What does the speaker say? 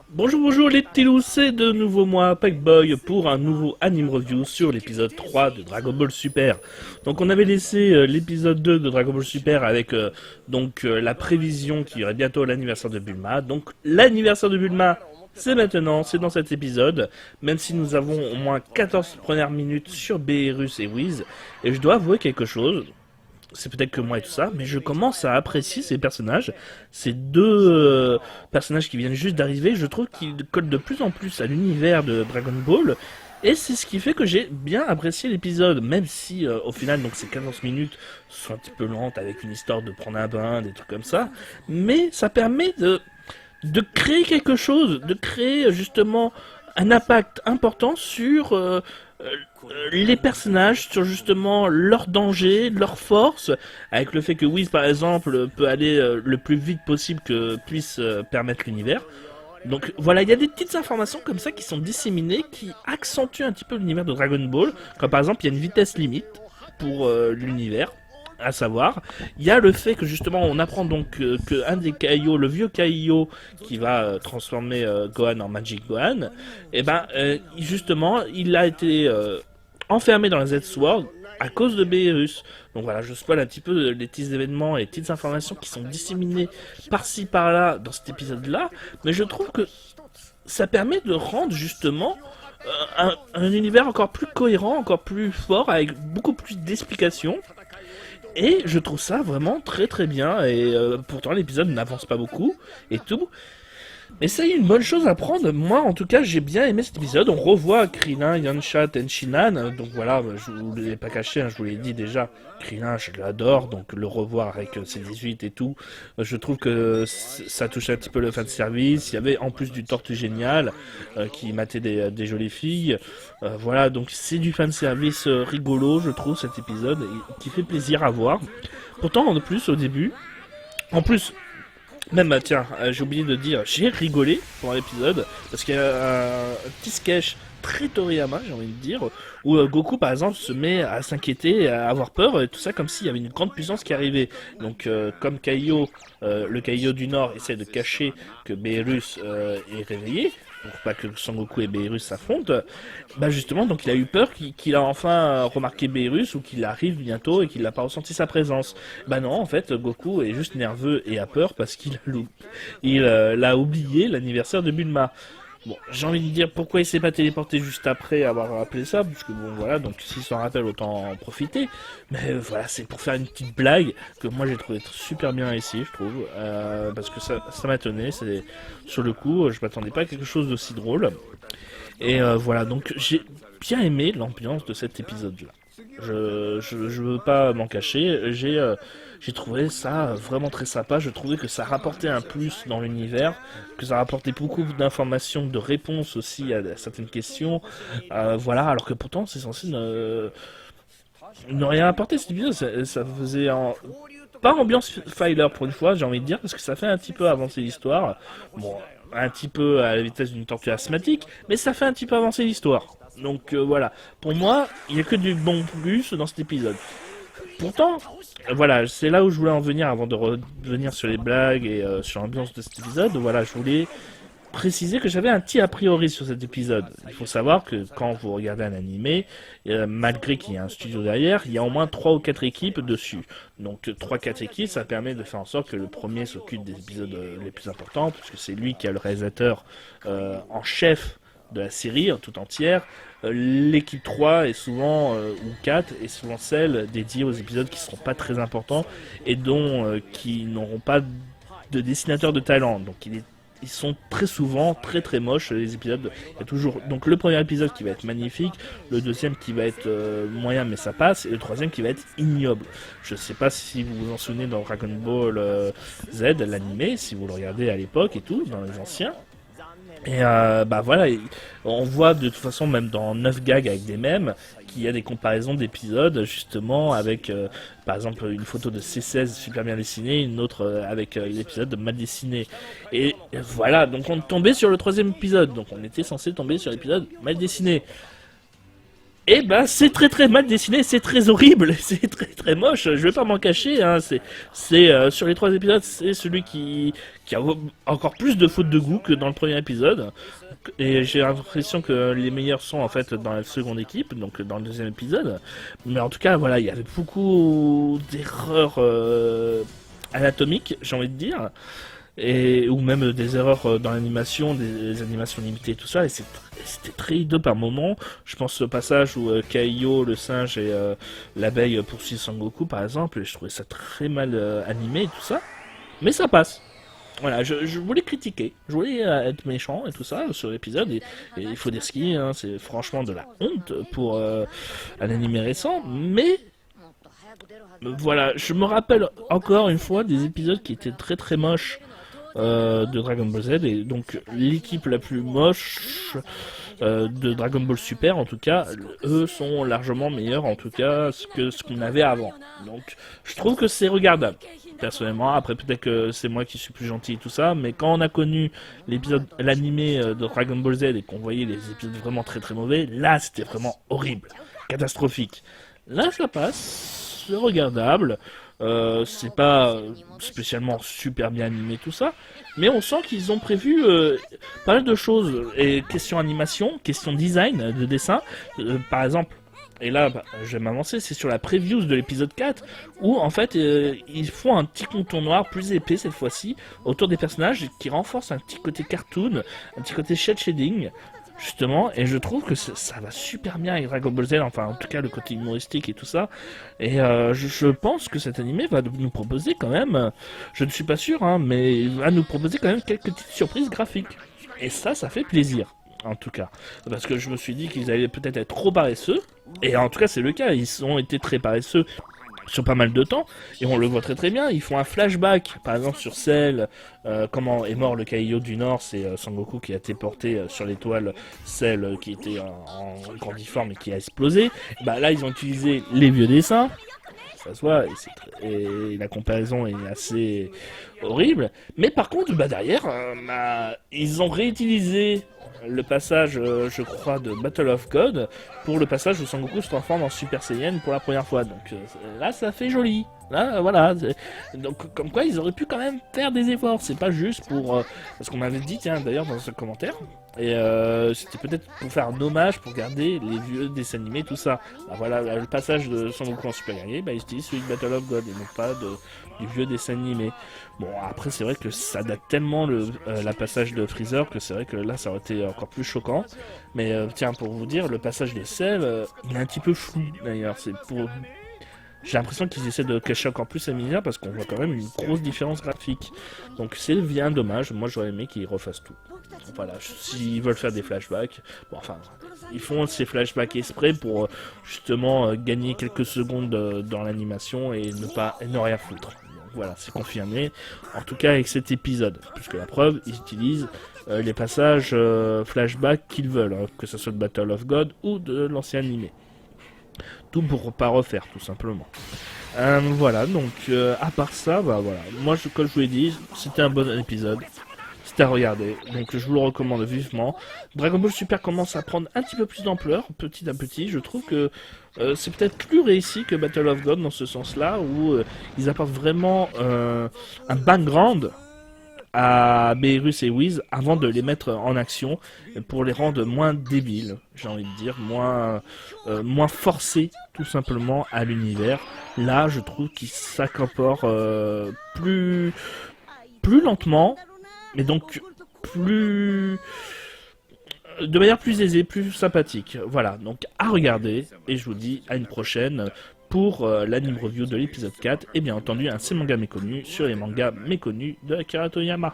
Bonjour les petits loups, c'est de nouveau moi, Packboy, pour un nouveau anime review sur l'épisode 3 de Dragon Ball Super. Donc on avait laissé l'épisode 2 de Dragon Ball Super avec la prévision qu'il y aurait bientôt l'anniversaire de Bulma. Donc l'anniversaire de Bulma, c'est maintenant, c'est dans cet épisode, même si nous avons au moins 14 premières minutes sur Beerus et Whis. Et je dois avouer quelque chose, c'est peut-être que moi et tout ça, mais je commence à apprécier ces personnages. Ces deux personnages qui viennent juste d'arriver, je trouve qu'ils collent de plus en plus à l'univers de Dragon Ball. Et c'est ce qui fait que j'ai bien apprécié l'épisode, même si au final donc ces 14 minutes sont un petit peu lentes avec une histoire de prendre un bain, des trucs comme ça. Mais ça permet de créer quelque chose, de créer justement un impact important sur les personnages, sur justement leurs dangers, leurs forces, avec le fait que Whis par exemple peut aller le plus vite possible que puisse permettre l'univers. Donc voilà, il y a des petites informations comme ça qui sont disséminées, qui accentuent un petit peu l'univers de Dragon Ball, comme par exemple il y a une vitesse limite pour l'univers. À savoir, il y a le fait que justement on apprend donc que un des Kaio, le vieux Kaio qui va transformer Gohan en Magic Gohan, et justement il a été enfermé dans la Z-Sword à cause de Beerus. Donc voilà, je spoil un petit peu les petits événements et les petites informations qui sont disséminées par-ci par-là dans cet épisode-là, mais je trouve que ça permet de rendre justement un univers encore plus cohérent, encore plus fort, avec beaucoup plus d'explications. Et je trouve ça vraiment très très bien, et pourtant l'épisode n'avance pas beaucoup, et tout. Mais ça y est, une bonne chose à prendre. Moi, en tout cas, j'ai bien aimé cet épisode. On revoit Krillin, Yamcha, Tenshinhan. Donc voilà, je vous l'ai pas caché, hein, je vous l'ai dit déjà. Krillin, je l'adore. Donc le revoir avec ses 18 et tout, je trouve que ça touche un petit peu le fan service. Il y avait en plus du Tortue Génial qui matait des jolies filles. Voilà, donc c'est du fan service rigolo, je trouve, cet épisode, et qui fait plaisir à voir. Pourtant, en plus, au début, en plus, même, tiens, j'ai oublié de dire, j'ai rigolé pendant l'épisode, parce qu'il y a un petit sketch très Toriyama, j'ai envie de dire, où Goku, par exemple, se met à s'inquiéter, à avoir peur, et tout ça comme s'il y avait une grande puissance qui arrivait. Donc, comme Kaio, le Kaio du Nord, essaie de cacher que Beerus est réveillé, pour pas que Son Goku et Beerus s'affrontent, bah justement, donc il a eu peur qu'il a enfin remarqué Beerus, ou qu'il arrive bientôt et qu'il n'a pas ressenti sa présence. Bah non, en fait, Goku est juste nerveux et a peur parce il a oublié l'anniversaire de Bulma. Bon, j'ai envie de dire pourquoi il s'est pas téléporté juste après avoir rappelé ça, parce que bon voilà, donc s'il s'en rappelle autant en profiter. Mais voilà, c'est pour faire une petite blague que moi j'ai trouvé super bien ici, je trouve, parce que ça m'a étonné. C'est sur le coup, je m'attendais pas à quelque chose d'aussi drôle. Et voilà, donc j'ai bien aimé l'ambiance de cet épisode-là. Je veux pas m'en cacher. J'ai trouvé ça vraiment très sympa. Je trouvais que ça rapportait un plus dans l'univers, que ça rapportait beaucoup d'informations, de réponses aussi à certaines questions. Voilà, alors que pourtant c'est censé ne rien apporter cet épisode. Ça faisait pas ambiance filer pour une fois, j'ai envie de dire, parce que ça fait un petit peu avancer l'histoire. Bon, un petit peu à la vitesse d'une tortue asthmatique, mais ça fait un petit peu avancer l'histoire. Donc voilà, pour moi, il n'y a que du bon plus dans cet épisode. Pourtant, voilà, c'est là où je voulais en venir avant de revenir sur les blagues et sur l'ambiance de cet épisode. Voilà, je voulais préciser que j'avais un petit a priori sur cet épisode. Il faut savoir que quand vous regardez un animé, malgré qu'il y ait un studio derrière, il y a au moins 3 ou 4 équipes dessus. Donc 3-4 équipes, ça permet de faire en sorte que le premier s'occupe des épisodes les plus importants, puisque c'est lui qui a le réalisateur en chef de la série tout entière. L'équipe 3 est souvent, ou 4, est souvent celle dédiée aux épisodes qui ne seront pas très importants et dont qui n'auront pas de dessinateur de talent. Donc ils sont très souvent très très moches les épisodes. Il y a toujours donc le premier épisode qui va être magnifique, le deuxième qui va être moyen mais ça passe, et le troisième qui va être ignoble. Je sais pas si vous vous en souvenez dans Dragon Ball Z, l'animé, si vous le regardez à l'époque et tout, dans les anciens. Et bah voilà, on voit de toute façon même dans 9 gags avec des mèmes qu'il y a des comparaisons d'épisodes justement avec par exemple une photo de C16 super bien dessinée, une autre avec l'épisode mal dessiné. Et voilà, donc on tombait sur le troisième épisode, donc on était censé tomber sur l'épisode mal dessiné. Et ben c'est très très mal dessiné, c'est très horrible, c'est très très moche. Je vais pas m'en cacher. Hein. C'est sur les 3 épisodes, c'est celui qui a encore plus de fautes de goût que dans le premier épisode. Et j'ai l'impression que les meilleurs sont en fait dans la seconde équipe, donc dans le deuxième épisode. Mais en tout cas, voilà, il y avait beaucoup d'erreurs anatomiques, j'ai envie de dire, et ou même des erreurs dans l'animation, des animations limitées, tout ça. Et c'était très hideux par moment. Je pense au passage où Kaiyo, le singe, et l'abeille poursuivent Sangoku, par exemple. Et je trouvais ça très mal animé et tout ça. Mais ça passe. Voilà, je voulais critiquer, je voulais être méchant et tout ça sur l'épisode, et il faut dire ce qu'il y a, hein, c'est franchement de la honte pour un animé récent, mais voilà, je me rappelle encore une fois des épisodes qui étaient très très moches de Dragon Ball Z, et donc l'équipe la plus moche de Dragon Ball Super, en tout cas, eux sont largement meilleurs en tout cas que ce qu'on avait avant. Donc je trouve que c'est regardable. Personnellement, après peut-être que c'est moi qui suis plus gentil et tout ça, mais quand on a connu l'animé de Dragon Ball Z et qu'on voyait les épisodes vraiment très très mauvais, là c'était vraiment horrible, catastrophique. Là ça passe, c'est regardable, c'est pas spécialement super bien animé tout ça, mais on sent qu'ils ont prévu pas mal de choses, et question animation, question design de dessin, par exemple. Et là, bah, je vais m'avancer, c'est sur la previews de l'épisode 4, où en fait, ils font un petit contour noir plus épais cette fois-ci, autour des personnages, qui renforce un petit côté cartoon, un petit côté shade shading, justement, et je trouve que ça va super bien avec Dragon Ball Z, enfin en tout cas le côté humoristique et tout ça, et je pense que cet animé va nous proposer quand même, je ne suis pas sûr, hein, mais va nous proposer quand même quelques petites surprises graphiques. Et ça fait plaisir. En tout cas, parce que je me suis dit qu'ils allaient peut-être être trop paresseux, et en tout cas c'est le cas, ils ont été très paresseux sur pas mal de temps, et on le voit très très bien. Ils font un flashback, par exemple sur Cell, comment est mort le Kaiyo du Nord, c'est Sangoku qui a été porté sur l'étoile Cell qui était en grandiforme et qui a explosé. Bah là ils ont utilisé les vieux dessins, ça se voit, et la comparaison est assez horrible. Mais par contre, bah derrière, bah, ils ont réutilisé le passage, je crois, de Battle of God pour le passage où Sangoku se transforme en Super Saiyan pour la première fois. Donc là, ça fait joli. Là, voilà. Donc, comme quoi, ils auraient pu quand même faire des efforts. C'est pas juste pour. Parce qu'on m'avait dit, tiens, d'ailleurs, dans ce commentaire. Et c'était peut-être pour faire un hommage, pour garder les vieux dessins animés, tout ça. Bah, voilà, le passage de Sangoku en Super Guerrier, bah, ils utilisent celui de Battle of God et non pas du vieux dessin animé. Bon, après, c'est vrai que ça date tellement la passage de Freezer que c'est vrai que là, ça aurait été encore plus choquant. Mais tiens, pour vous dire, le passage de Cell, il est un petit peu flou d'ailleurs. C'est pour. J'ai l'impression qu'ils essaient de cacher encore plus la misère parce qu'on voit quand même une grosse différence graphique. Donc c'est bien dommage. Moi, j'aurais aimé qu'ils refassent tout. Voilà, s'ils veulent faire des flashbacks, bon, enfin, ils font ces flashbacks exprès pour justement gagner quelques secondes dans l'animation et ne rien foutre. Donc, voilà, c'est confirmé. En tout cas avec cet épisode, puisque la preuve, ils utilisent les passages flashbacks qu'ils veulent, hein, que ce soit de Battle of God ou de l'ancien animé. Tout pour pas refaire, tout simplement. Voilà, donc à part ça, bah voilà, moi comme je vous l'ai dit, c'était un bon épisode. À regarder, donc je vous le recommande vivement. Dragon Ball Super commence à prendre un petit peu plus d'ampleur, petit à petit. Je trouve que c'est peut-être plus réussi que Battle of God dans ce sens-là, où ils apportent vraiment un background à Beerus et Whis avant de les mettre en action, pour les rendre moins débiles, j'ai envie de dire, moins forcés tout simplement à l'univers. Là, je trouve qu'ils s'incorporent plus lentement, mais donc de manière plus aisée, plus sympathique. Voilà, donc à regarder, et je vous dis à une prochaine pour l'anime review de l'épisode 4, et bien entendu un C'est manga méconnu sur les mangas méconnus de Akira Toriyama.